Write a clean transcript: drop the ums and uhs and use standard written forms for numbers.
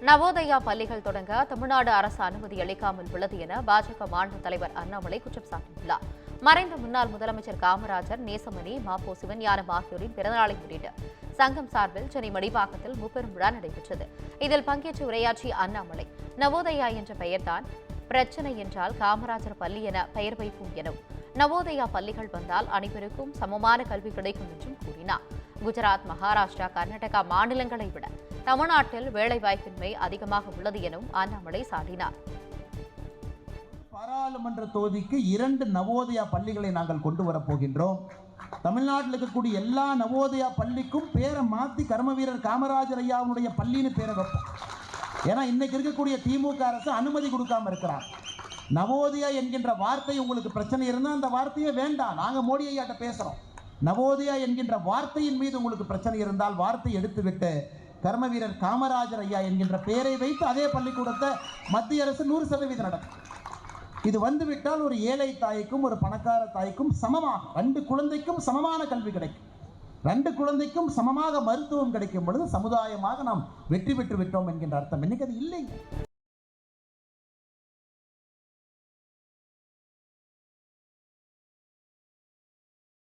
நவோதயா பள்ளிகள் தொடங்க தமிழ்நாடு அரசு அனுமதி அளிக்காமல் உள்ளது என பாஜக மாநில தலைவர் அண்ணாமலை குற்றம் சாட்டியுள்ளார். மறைந்த முன்னாள் முதலமைச்சர் காமராஜர், நேசமணி, மாப்போ சிவஞானம் ஆகியோரின் பிறந்தநாளை முன்னிட்டு சங்கம் சார்பில் சென்னை மடிப்பாக்கத்தில் முப்பெரும் விழா நடைபெற்றது. இதில் பங்கேற்று உரையாற்றிய அண்ணாமலை, நவோதயா என்ற பெயர்தான் பிரச்சனை என்றால் காமராஜர் பள்ளி என பெயர் வைப்போம் எனவும், நவோதயா பள்ளிகள் வந்தால் அனைவருக்கும் சமமான கல்வி கிடைக்கும் என்றும் கூறினார். குஜராத், மகாராஷ்டிரா, கர்நாடகா மாநிலங்களை விட தமிழ்நாட்டில் வேலைவாய்ப்பின்மை அதிகமாக உள்ளது எனவும் அண்ணாமலை சாட்டினார். பாராளுமன்ற தொகுதிக்கு 2 நவோதயா பள்ளிகளை நாங்கள் கொண்டு வரப்போகின்றோம். தமிழ்நாட்டில் இருக்கக்கூடிய எல்லா நவோதயா பள்ளிக்கும் பேரை மாற்றி கர்மவீரர் காமராஜர் ஐயாவுடைய பள்ளின்னு பேரை வைப்போம். ஏன்னா இன்னைக்கு இருக்கக்கூடிய திமுக அரசு அனுமதி கொடுக்காம இருக்கிறார். நவோதயா என்கின்ற வார்த்தை உங்களுக்கு பிரச்சனை இருந்தால் அந்த வார்த்தையே வேண்டாம். நாங்கள் மோடி ஐயாட்ட பேசுகிறோம். நவோதயா என்கின்ற வார்த்தையின் மீது உங்களுக்கு பிரச்சனை இருந்தால் வார்த்தை எடுத்துவிட்டு கர்மவீரர் காமராஜர் ஐயா என்கின்ற பெயரை வைத்து அதே பள்ளிக்கூடத்தை மத்திய அரசு 100% நடக்கும். இது வந்துவிட்டால் ஒரு ஏழை தாய்க்கும் ஒரு பணக்கார தாய்க்கும் சமமாக 2 குழந்தைக்கும் சமமான கல்வி கிடைக்கும். 2 குழந்தைக்கும் சமமாக மருத்துவம் கிடைக்கும் பொழுது சமுதாயமாக நாம் வெற்றி பெற்று விட்டோம் என்கின்ற அர்த்தம். இன்னைக்கு அது இல்லைங்க.